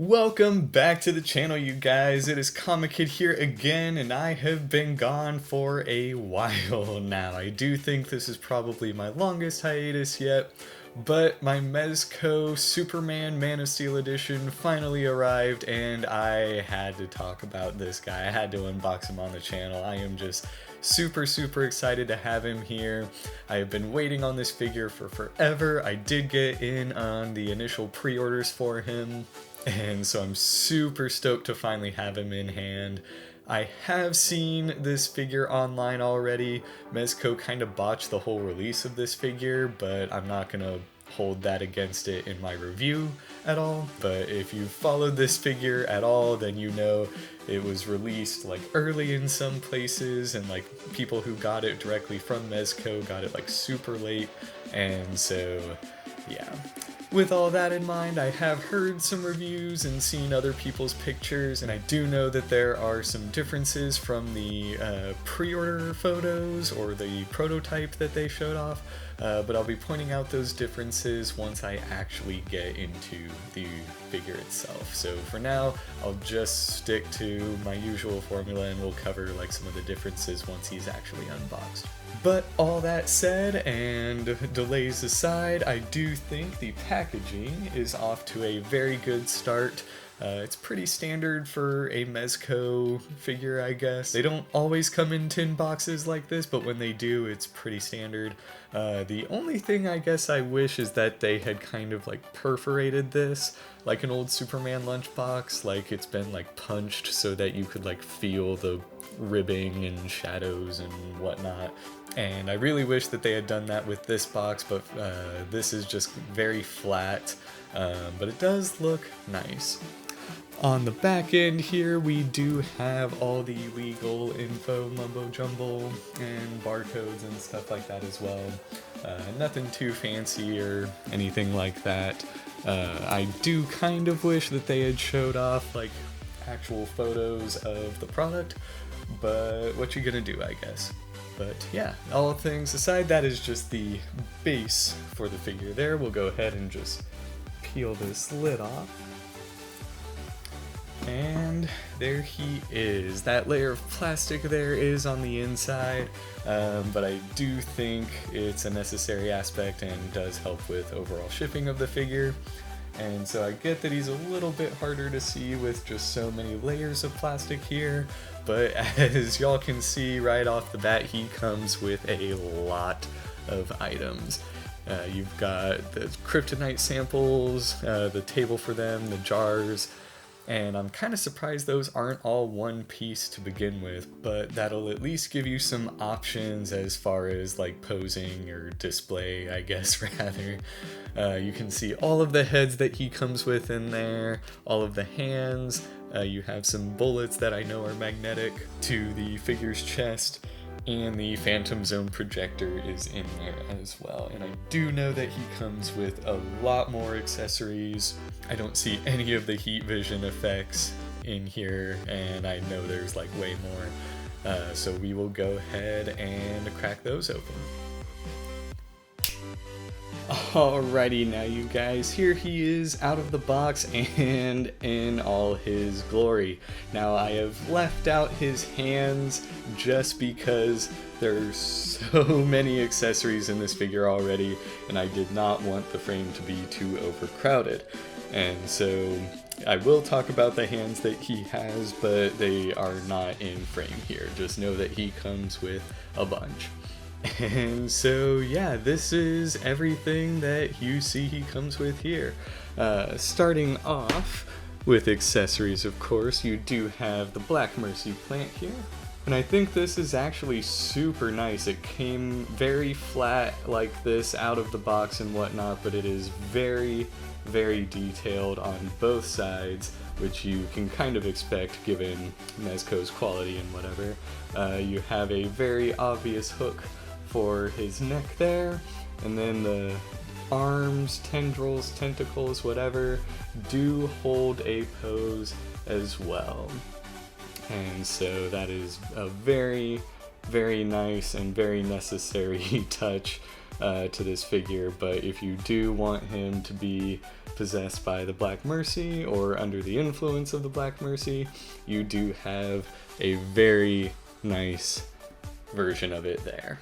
Welcome back to the channel, you guys. It is Comic Kid here again, and I have been gone for a while now. I do think this is probably my longest hiatus yet, but my Mezco Superman Man of Steel edition finally arrived, and I had to talk about this guy. I had to unbox him on the channel. I am just super excited to have him here. I have been waiting on this figure for forever. I did get in on the initial pre-orders for him, and so I'm super stoked to finally have him in hand. I have seen this figure online already. Mezco kind of botched the whole release of this figure, but I'm not gonna hold that against it in my review at all. But if you followed this figure at all, then you know it was released like early in some places, and like people who got it directly from Mezco got it like super late, and so yeah. With all that in mind, I have heard some reviews and seen other people's pictures, and I do know that there are some differences from the pre-order photos or the prototype that they showed off, but I'll be pointing out those differences once I actually get into the figure itself. So for now, I'll just stick to my usual formula, and we'll cover like some of the differences once he's actually unboxed. But all that said, and delays aside, I do think the packaging is off to a very good start. It's pretty standard for a Mezco figure, I guess. They don't always come in tin boxes like this, but when they do, it's pretty standard. The only thing I guess I wish is that they had kind of like perforated this like an old Superman lunchbox, like it's been like punched so that you could like feel the ribbing and shadows and whatnot. And I really wish that they had done that with this box, but this is just very flat, but it does look nice. On the back end here, we do have all the legal info, mumbo jumbo, and barcodes and stuff like that as well. Nothing too fancy or anything like that. I do kind of wish that they had showed off like actual photos of the product, but what you gonna do, I guess. But yeah, all things aside, that is just the base for the figure there. We'll go ahead and just peel this lid off. And there he is. That layer of plastic there is on the inside, but I do think it's a necessary aspect and does help with overall shipping of the figure. And so I get that he's a little bit harder to see with just so many layers of plastic here, but as y'all can see right off the bat, he comes with a lot of items. You've got the kryptonite samples, the table for them, the jars, and I'm kind of surprised those aren't all one piece to begin with, but that'll at least give you some options as far as like posing or display, I guess, rather. You can see all of the heads that he comes with in there, all of the hands. You have some bullets that I know are magnetic to the figure's chest, and the Phantom Zone projector is in there as well. And I do know that he comes with a lot more accessories. I don't see any of the heat vision effects in here, and I know there's like way more. So we will go ahead and crack those open. Alrighty now, you guys, here he is out of the box and in all his glory. Now I have left out his hands just because there's so many accessories in this figure already, and I did not want the frame to be too overcrowded. And so I will talk about the hands that he has, but they are not in frame here. Just know that he comes with a bunch. And so yeah, this is everything that you see he comes with here. Starting off with accessories, of course, you do have the Black Mercy plant here. And I think this is actually super nice. It came very flat like this out of the box and whatnot, but it is very detailed on both sides, which you can kind of expect given Mezco's quality and whatever. You have a very obvious hook for his neck there, and then the arms, tendrils, tentacles, whatever, do hold a pose as well. And so that is a very nice and very necessary touch. to this figure, but if you do want him to be possessed by the Black Mercy or under the influence of the Black Mercy, you do have a very nice version of it there.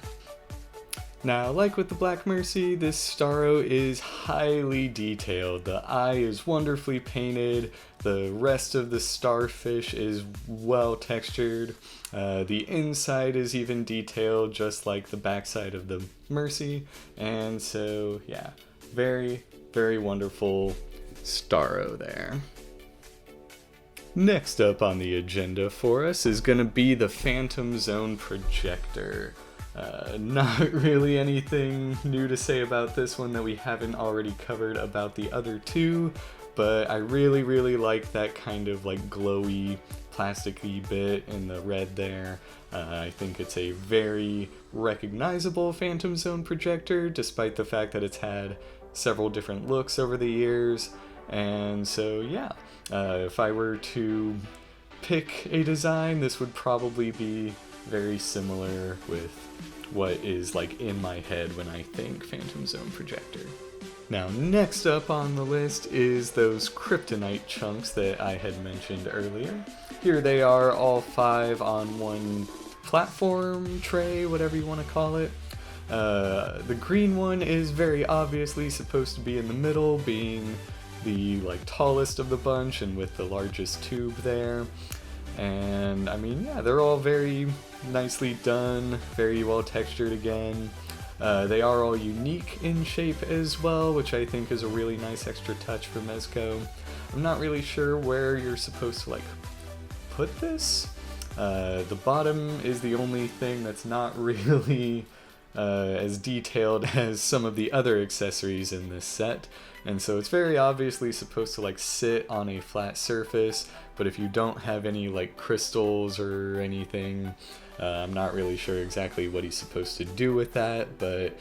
Now, like with the Black Mercy, this Starro is highly detailed. The eye is wonderfully painted, the rest of the starfish is well textured, the inside is even detailed just like the backside of the Mercy, and so yeah, very, very wonderful Starro there. Next up on the agenda for us is going to be the Phantom Zone Projector. Not really anything new to say about this one that we haven't already covered about the other two, but I really, really like that kind of like glowy, plasticky bit in the red there. I think it's a very recognizable Phantom Zone projector, despite the fact that it's had several different looks over the years. And so yeah, if I were to pick a design, this would probably be very similar with what is like in my head when I think Phantom Zone projector. Now, next up on the list is those kryptonite chunks that I had mentioned earlier. Here they are, all 5 on one platform, tray, whatever you want to call it. The green one is very obviously supposed to be in the middle, being the like tallest of the bunch and with the largest tube there. And I mean, yeah, they're all very nicely done, very well textured again. They are all unique in shape as well, which I think is a really nice extra touch for Mezco. I'm not really sure where you're supposed to like put this. The bottom is the only thing that's not really as detailed as some of the other accessories in this set, and so it's very obviously supposed to like sit on a flat surface, but if you don't have any like crystals or anything, I'm not really sure exactly what he's supposed to do with that, but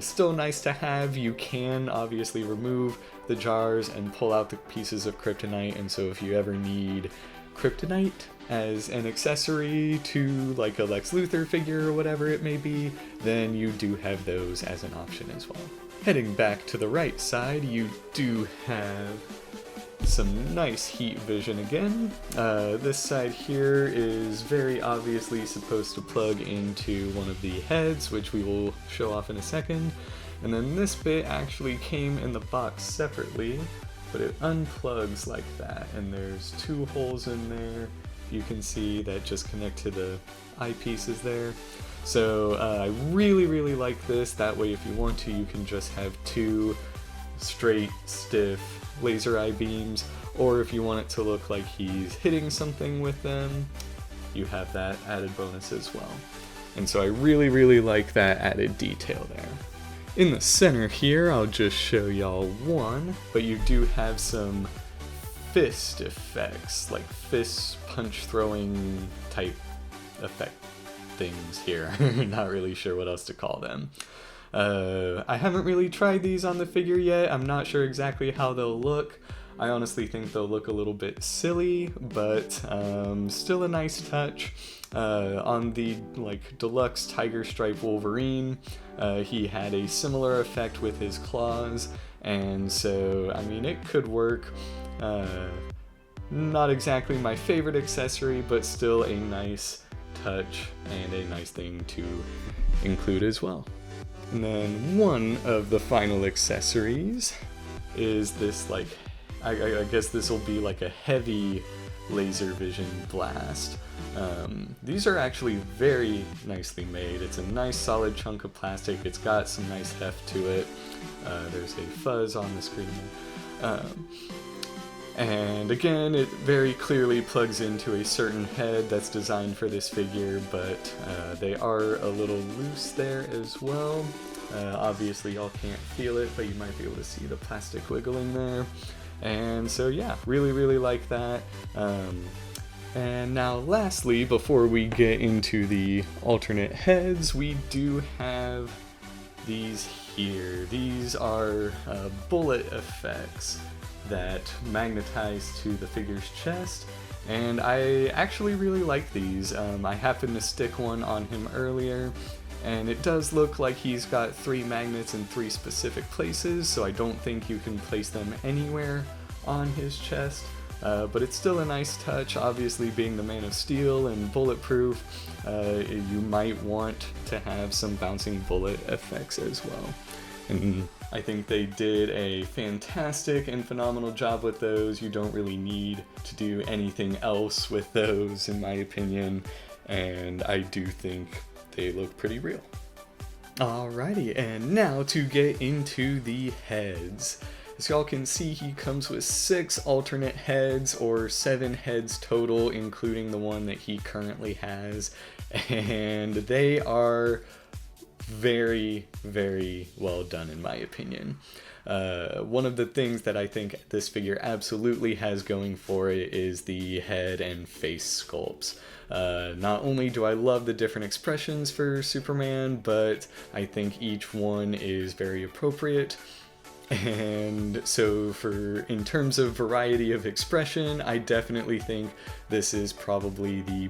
still nice to have. You can obviously remove the jars and pull out the pieces of kryptonite, and so if you ever need kryptonite as an accessory to like a Lex Luthor figure or whatever it may be, then you do have those as an option as well. Heading back to the right side, you do have some nice heat vision again. This side here is very obviously supposed to plug into one of the heads, which we will show off in a second. And then this bit actually came in the box separately, but it unplugs like that, and there's 2 holes in there. You can see that just connect to the eyepieces there. So I really, really like this. That way, if you want to, you can just have 2 straight, stiff laser eye beams, or if you want it to look like he's hitting something with them, you have that added bonus as well. And so I really, really like that added detail there. In the center here, I'll just show y'all one, but you do have some fist effects, like fist punch throwing type effect things here. Not really sure what else to call them. I haven't really tried these on the figure yet. I'm not sure exactly how they'll look. I honestly think they'll look a little bit silly, but still a nice touch. On the like deluxe Tiger Stripe Wolverine, he had a similar effect with his claws, and so I mean it could work. Not exactly my favorite accessory, but still a nice touch and a nice thing to include as well. And then one of the final accessories is this like, I guess this will be like a heavy laser vision blast. These are actually very nicely made. It's a nice solid chunk of plastic. It's got some nice heft to it. There's a fuzz on the screen. And again, it very clearly plugs into a certain head that's designed for this figure, but they are a little loose there as well. Obviously y'all can't feel it, but you might be able to see the plastic wiggling there. And so yeah, really, really like that. And now lastly, before we get into the alternate heads, we do have these here. These are bullet effects that magnetize to the figure's chest, and I actually really like these. I happened to stick one on him earlier, and it does look like he's got 3 magnets in 3 specific places, so I don't think you can place them anywhere on his chest. But it's still a nice touch. Obviously, being the Man of Steel and bulletproof, you might want to have some bouncing bullet effects as well. And I think they did a fantastic and phenomenal job with those. You don't really need to do anything else with those, in my opinion, and I do think they look pretty real. Alrighty, and now to get into the heads. As y'all can see, he comes with 6 alternate heads, or 7 heads total, including the one that he currently has, and they are very, very well done in my opinion. One of the things that I think this figure absolutely has going for it is the head and face sculpts. Not only do I love the different expressions for Superman, but I think each one is very appropriate. And so in terms of variety of expression, I definitely think this is probably the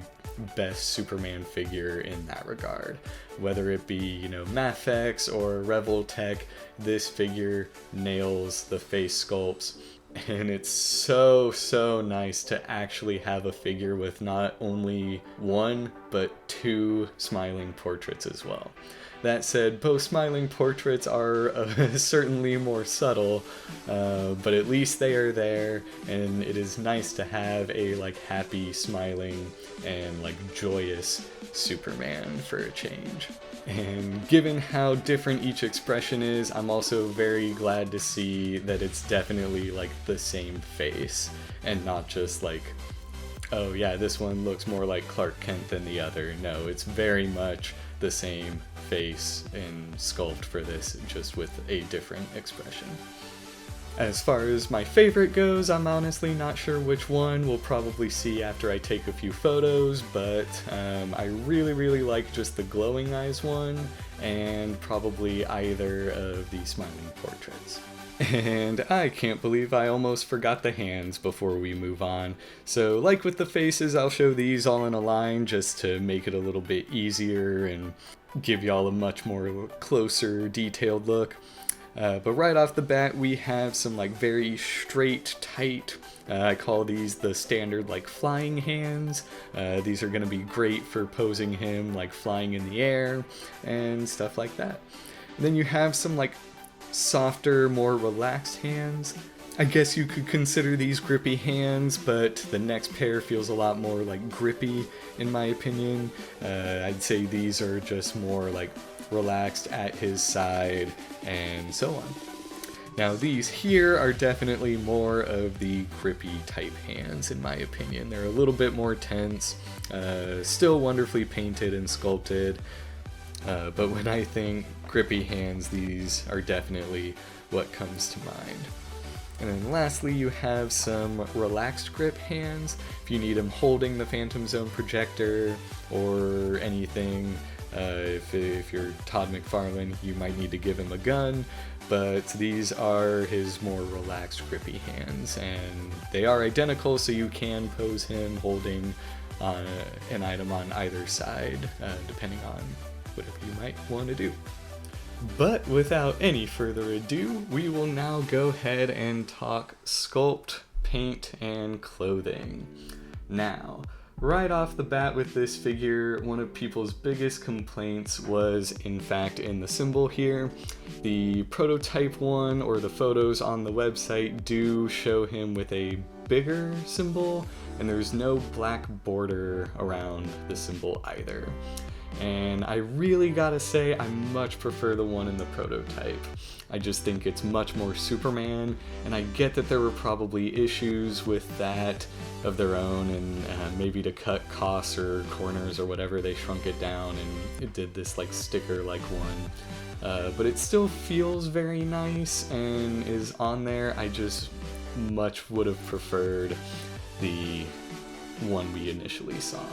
best Superman figure in that regard. Whether it be, Mafex or Revoltech, this figure nails the face sculpts. And it's so nice to actually have a figure with not only 1, but 2 smiling portraits as well. That said, both smiling portraits are certainly more subtle, but at least they are there, and it is nice to have a happy, smiling, and joyous Superman for a change. And given how different each expression is, I'm also very glad to see that it's definitely the same face, and not just oh yeah, this one looks more like Clark Kent than the other. No, it's very much the same face and sculpt for this, just with a different expression. As far as my favorite goes, I'm honestly not sure which one. We'll probably see after I take a few photos, but I really like just the glowing eyes one, and probably either of the smiling portraits. And I can't believe I almost forgot the hands before we move on. So like with the faces, I'll show these all in a line just to make it a little bit easier and give y'all a much more closer, detailed look. But right off the bat, we have some very straight, tight, I call these the standard flying hands. These are going to be great for posing him flying in the air and stuff like that. And then you have some softer, more relaxed hands. I guess you could consider these grippy hands, but the next pair feels a lot more grippy in my opinion. I'd say these are just more relaxed at his side and so on. Now these here are definitely more of the grippy type hands in my opinion. They're a little bit more tense, still wonderfully painted and sculpted, but when I think grippy hands, these are definitely what comes to mind. And then lastly, you have some relaxed grip hands. If you need him holding the Phantom Zone projector or anything, if you're Todd McFarlane, you might need to give him a gun, but these are his more relaxed grippy hands, and they are identical, so you can pose him holding an item on either side, depending on whatever you might want to do. But without any further ado, we will now go ahead and talk sculpt, paint, and clothing. Now, right off the bat with this figure, one of people's biggest complaints was in fact in the symbol here. The prototype one, or the photos on the website, do show him with a bigger symbol, and there's no black border around the symbol either. And I really gotta say, I much prefer the one in the prototype. I just think it's much more Superman, and I get that there were probably issues with that of their own, and maybe to cut costs or corners or whatever, they shrunk it down and it did this sticker-like one. But it still feels very nice and is on there. I just much would have preferred the one we initially saw.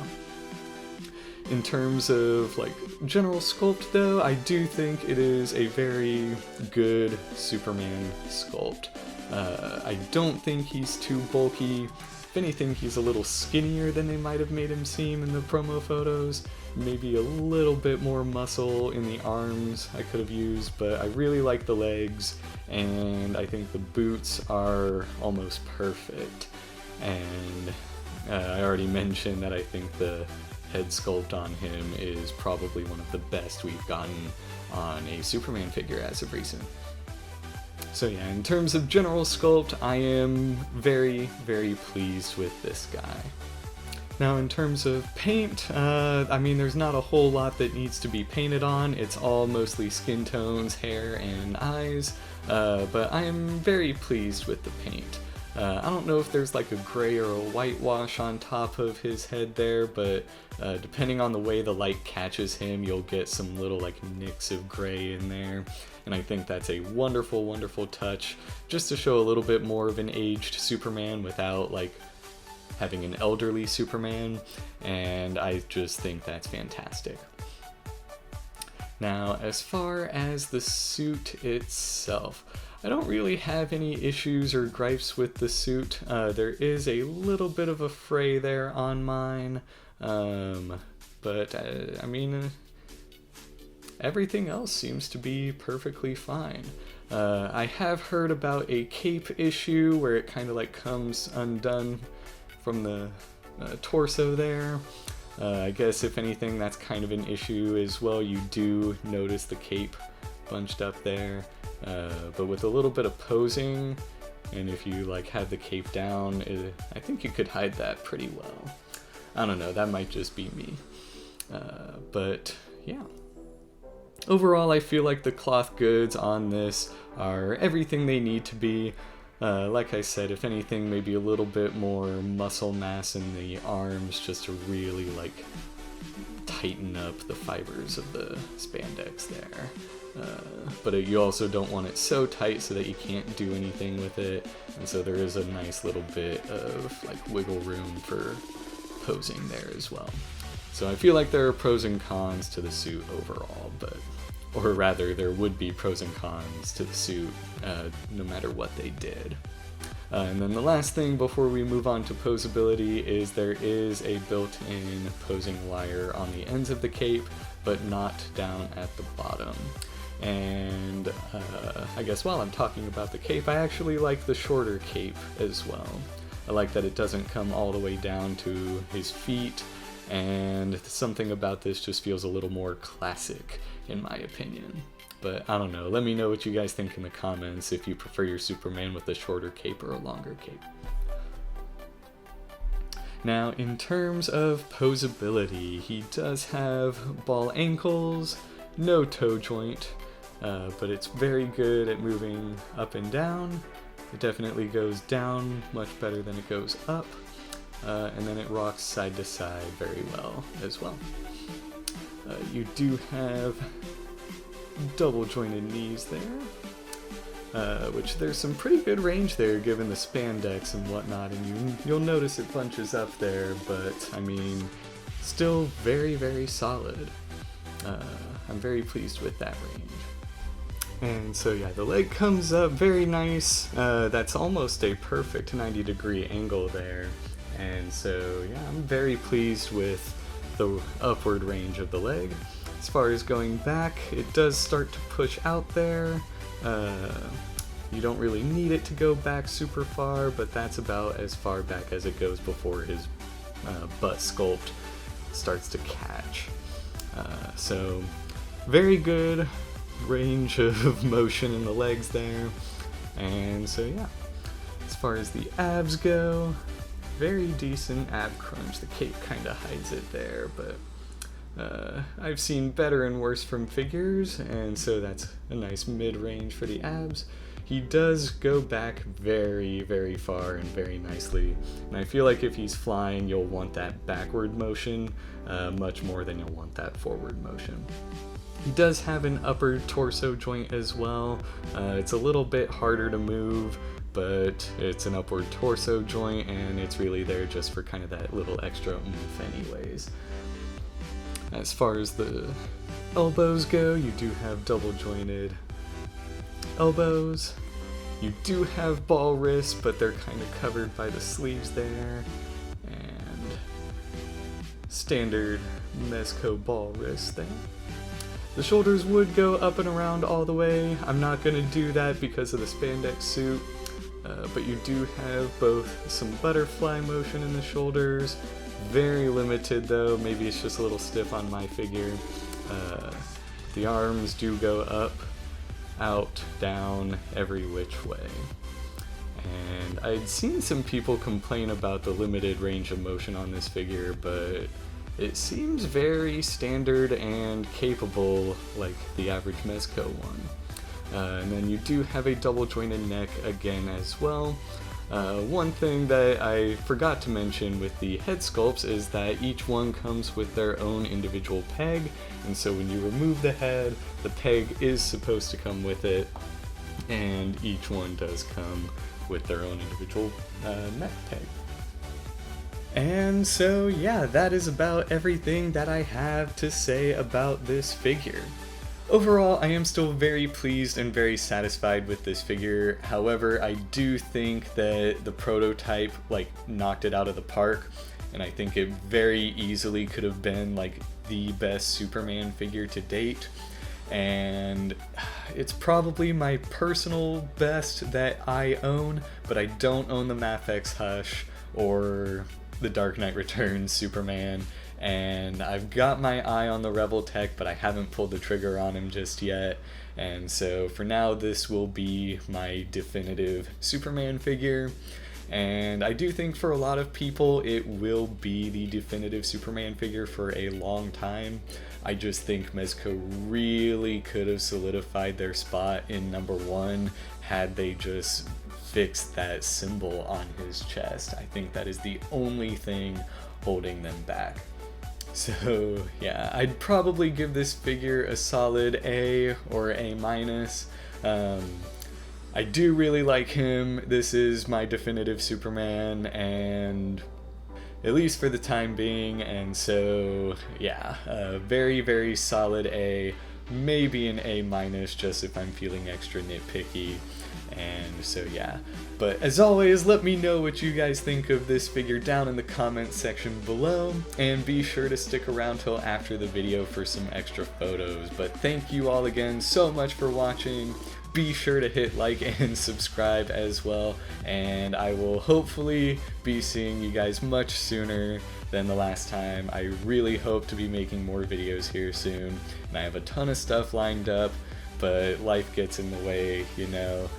In terms of like general sculpt though, I do think it is a very good Superman sculpt. I don't think he's too bulky. If anything, he's a little skinnier than they might have made him seem in the promo photos. Maybe a little bit more muscle in the arms I could have used, but I really like the legs, and I think the boots are almost perfect. And I already mentioned that I think the head sculpt on him is probably one of the best we've gotten on a Superman figure as of recent. So yeah, in terms of general sculpt, I am very, very pleased with this guy. Now in terms of paint, I mean there's not a whole lot that needs to be painted on. It's all mostly skin tones, hair, and eyes, but I am very pleased with the paint. I don't know if there's like a gray or a whitewash on top of his head there, but depending on the way the light catches him, you'll get some little like nicks of gray in there. And I think that's a wonderful, wonderful touch, just to show a little bit more of an aged Superman without like having an elderly Superman, and I just think that's fantastic. Now, as far as the suit itself, I don't really have any issues or gripes with the suit. There is a little bit of a fray there on mine, but I mean, everything else seems to be perfectly fine. I have heard about a cape issue where it kind of like comes undone from the torso there. I guess if anything, that's kind of an issue as well. You do notice the cape bunched up there, but with a little bit of posing, and if you like have the cape down, I think you could hide that pretty well. I don't know, that might just be me. But yeah. Overall, I feel like the cloth goods on this are everything they need to be. Like I said, if anything, maybe a little bit more muscle mass in the arms just to really like tighten up the fibers of the spandex there. But you also don't want it so tight so that you can't do anything with it, and so there is a nice little bit of like wiggle room for posing there as well. So I feel like there are pros and cons to the suit overall, or rather there would be pros and cons to the suit no matter what they did. And then the last thing before we move on to posability is there is a built-in posing wire on the ends of the cape, but not down at the bottom. And I guess while I'm talking about the cape, I actually like the shorter cape as well. I like that it doesn't come all the way down to his feet, and something about this just feels a little more classic in my opinion. But I don't know, let me know what you guys think in the comments if you prefer your Superman with a shorter cape or a longer cape. Now, in terms of posability, he does have ball ankles, no toe joint, but it's very good at moving up and down. It definitely goes down much better than it goes up, and then it rocks side to side very well as well. You do have double jointed knees there, which there's some pretty good range there given the spandex and whatnot, and you'll notice it bunches up there, but I mean, still very, very solid. I'm very pleased with that range. And so yeah, the leg comes up very nice. That's almost a perfect 90-degree angle there, and so yeah, I'm very pleased with the upward range of the leg. As far as going back, it does start to push out there. You don't really need it to go back super far, but that's about as far back as it goes before his butt sculpt starts to catch. So very good range of motion in the legs there. And so yeah, as far as the abs go, very decent ab crunch. The cape kind of hides it there, but I've seen better and worse from figures, and so that's a nice mid-range for the abs. He does go back very, very far and very nicely, and I feel like if he's flying, you'll want that backward motion much more than you'll want that forward motion. He does have an upper torso joint as well. It's a little bit harder to move, but it's an upward torso joint, and it's really there just for kind of that little extra oomph anyways. As far as the elbows go, you do have double jointed elbows. You do have ball wrists, but they're kind of covered by the sleeves there. And standard Mezco ball wrist there. The shoulders would go up and around all the way. I'm not going to do that because of the spandex suit, but you do have both some butterfly motion in the shoulders. Very limited though, maybe it's just a little stiff on my figure. The arms do go up, out, down, every which way. And I'd seen some people complain about the limited range of motion on this figure, but it seems very standard and capable like the average Mezco one. And then you do have a double jointed neck again as well. One thing that I forgot to mention with the head sculpts is that each one comes with their own individual peg, and so when you remove the head, the peg is supposed to come with it, and each one does come with their own individual neck peg. And so yeah, that is about everything that I have to say about this figure. Overall, I am still very pleased and very satisfied with this figure. However, I do think that the prototype knocked it out of the park, and I think it very easily could have been the best Superman figure to date. And it's probably my personal best that I own, but I don't own the Mafex Hush or the Dark Knight Returns Superman, and I've got my eye on the Rebel Tech, but I haven't pulled the trigger on him just yet. And so for now, this will be my definitive Superman figure. And I do think for a lot of people, it will be the definitive Superman figure for a long time. I just think Mezco really could have solidified their spot in #1 had they just fixed that symbol on his chest. I think that is the only thing holding them back. So yeah, I'd probably give this figure a solid A or A-. I do really like him. This is my definitive Superman, and at least for the time being, and so yeah, a very, very solid A, maybe an A- just if I'm feeling extra nitpicky. And so yeah, but as always, let me know what you guys think of this figure down in the comments section below, and be sure to stick around till after the video for some extra photos. But thank you all again so much for watching. Be sure to hit like and subscribe as well, and I will hopefully be seeing you guys much sooner than the last time. I really hope to be making more videos here soon, and I have a ton of stuff lined up, but life gets in the way, you know.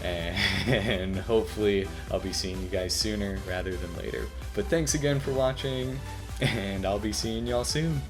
And hopefully I'll be seeing you guys sooner rather than later. But thanks again for watching, and I'll be seeing y'all soon.